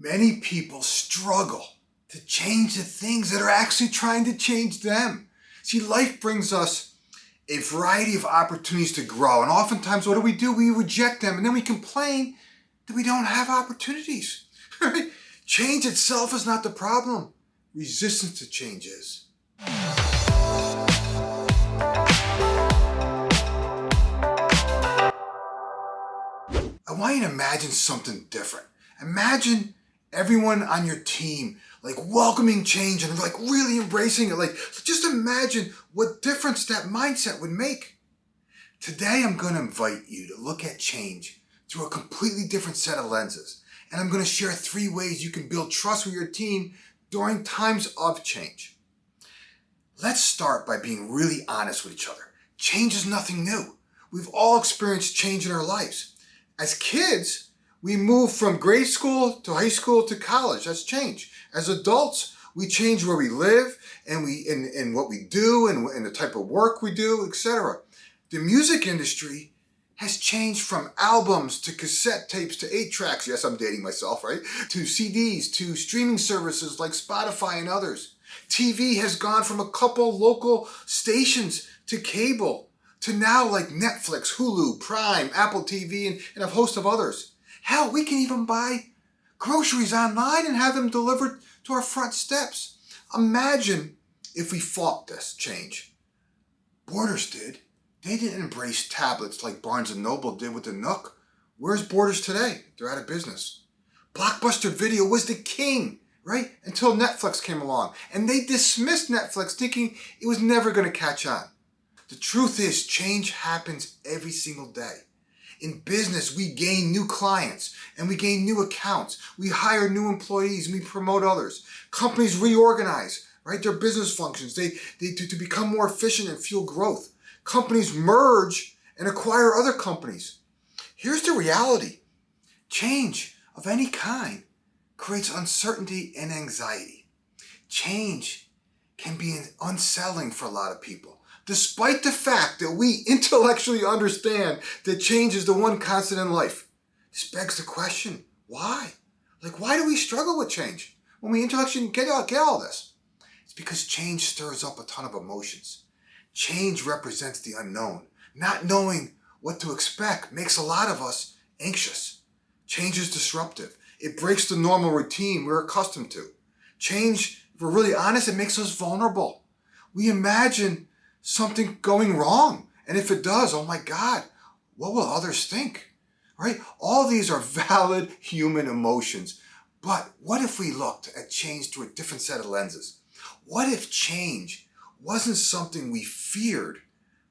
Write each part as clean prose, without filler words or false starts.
Many people struggle to change the things that are actually trying to change them. See, life brings us a variety of opportunities to grow, and oftentimes what do? We reject them, and then we complain that we don't have opportunities. Change itself is not the problem. Resistance to change is. I want you to imagine something different. Imagine everyone on your team welcoming change and really embracing it. Just imagine what difference that mindset would make. Today I'm going to invite you to look at change through a completely different set of lenses. And I'm going to share 3 ways you can build trust with your team during times of change. Let's start by being really honest with each other. Change is nothing new. We've all experienced change in our lives. As kids, we move from grade school to high school to college. That's change. As adults, we change where we live and what we do and the type of work we do, etc. The music industry has changed from albums to cassette tapes to 8-tracks. Yes, I'm dating myself, right? To CDs, to streaming services like Spotify and others. TV has gone from a couple local stations to cable to now Netflix, Hulu, Prime, Apple TV, and a host of others. Hell, we can even buy groceries online and have them delivered to our front steps. Imagine if we fought this change. Borders did. They didn't embrace tablets like Barnes & Noble did with the Nook. Where's Borders today? They're out of business. Blockbuster Video was the king, right? Until Netflix came along. And they dismissed Netflix thinking it was never going to catch on. The truth is, change happens every single day. In business, we gain new clients and we gain new accounts. We hire new employees and we promote others. Companies reorganize, right, their business functions to become more efficient and fuel growth. Companies merge and acquire other companies. Here's the reality. Change of any kind creates uncertainty and anxiety. Change can be unsettling for a lot of people, despite the fact that we intellectually understand that change is the one constant in life. This begs the question, why? Why do we struggle with change when we intellectually get all this? It's because change stirs up a ton of emotions. Change represents the unknown. Not knowing what to expect makes a lot of us anxious. Change is disruptive. It breaks the normal routine we're accustomed to. Change, if we're really honest, it makes us vulnerable. We imagine something going wrong. And if it does, oh my God, what will others think? Right? All these are valid human emotions. But what if we looked at change through a different set of lenses? What if change wasn't something we feared,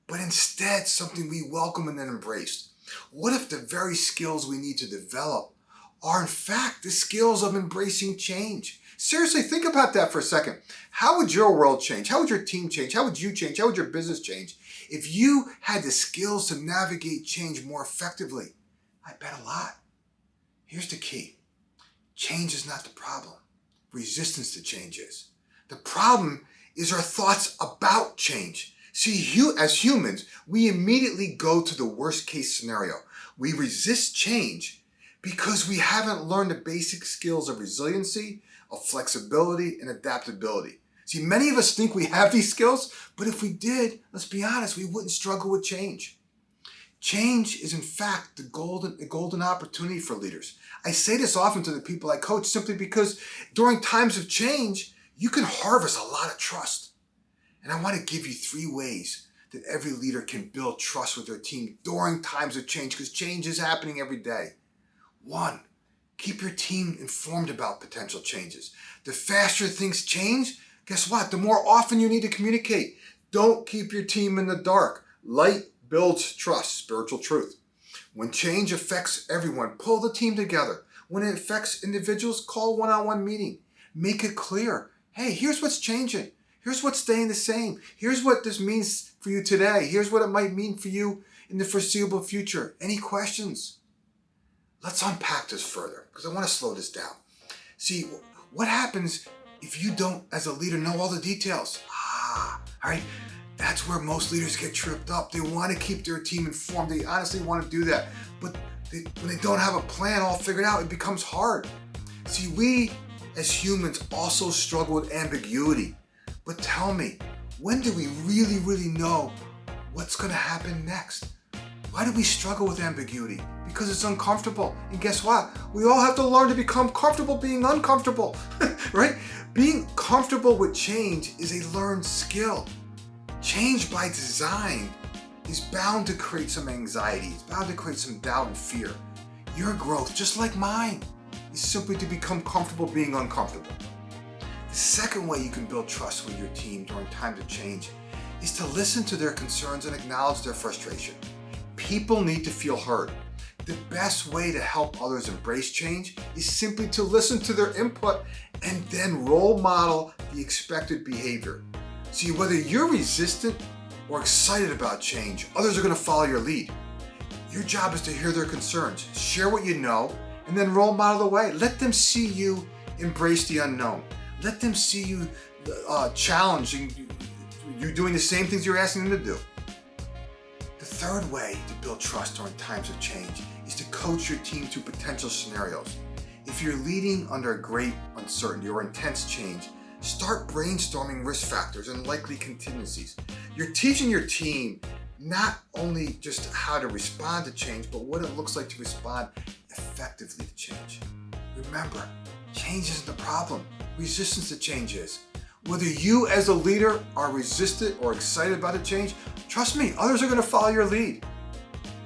but instead something we welcomed and embraced? What if the very skills we need to develop are in fact the skills of embracing change? Seriously, think about that for a second. How would your world change? How would your team change? How would you change? How would your business change if you had the skills to navigate change more effectively? I bet a lot. Here's the key. Change is not the problem. Resistance to change is. The problem is our thoughts about change. See, as humans, we immediately go to the worst case scenario. We resist change because we haven't learned the basic skills of resiliency, of flexibility, and adaptability. See, many of us think we have these skills, but if we did, let's be honest, we wouldn't struggle with change. Change is in fact the golden opportunity for leaders. I say this often to the people I coach simply because during times of change, you can harvest a lot of trust. And I want to give you 3 ways that every leader can build trust with their team during times of change, because change is happening every day. 1, keep your team informed about potential changes. The faster things change, guess what? The more often you need to communicate. Don't keep your team in the dark. Light builds trust, spiritual truth. When change affects everyone, pull the team together. When it affects individuals, call one-on-one meeting. Make it clear. Hey, here's what's changing. Here's what's staying the same. Here's what this means for you today. Here's what it might mean for you in the foreseeable future. Any questions? Let's unpack this further because I want to slow this down. See, what happens if you don't, as a leader, know all the details? All right. That's where most leaders get tripped up. They want to keep their team informed. They honestly want to do that. But when they don't have a plan all figured out, it becomes hard. See, we as humans also struggle with ambiguity. But tell me, when do we really know what's going to happen next? Why do we struggle with ambiguity? Because it's uncomfortable. And guess what? We all have to learn to become comfortable being uncomfortable, right? Being comfortable with change is a learned skill. Change by design is bound to create some anxiety. It's bound to create some doubt and fear. Your growth, just like mine, is simply to become comfortable being uncomfortable. The second way you can build trust with your team during times of change is to listen to their concerns and acknowledge their frustration. People need to feel heard. The best way to help others embrace change is simply to listen to their input and then role model the expected behavior. See, whether you're resistant or excited about change, others are going to follow your lead. Your job is to hear their concerns, share what you know, and then role model the way. Let them see you embrace the unknown. Let them see you challenging you doing the same things you're asking them to do. The third way to build trust during times of change is to coach your team through potential scenarios. If you're leading under great uncertainty or intense change, start brainstorming risk factors and likely contingencies. You're teaching your team not only just how to respond to change, but what it looks like to respond effectively to change. Remember, change isn't the problem. Resistance to change is. Whether you as a leader are resistant or excited about the change, trust me, others are going to follow your lead.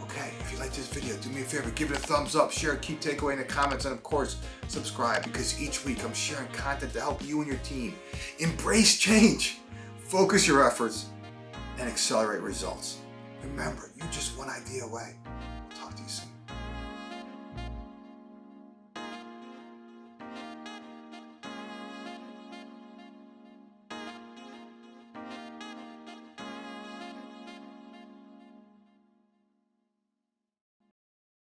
Okay, if you like this video, do me a favor, give it a thumbs up, share a key takeaway in the comments, and of course, subscribe, because each week I'm sharing content to help you and your team embrace change, focus your efforts, and accelerate results. Remember, you're just one idea away. Talk to you soon.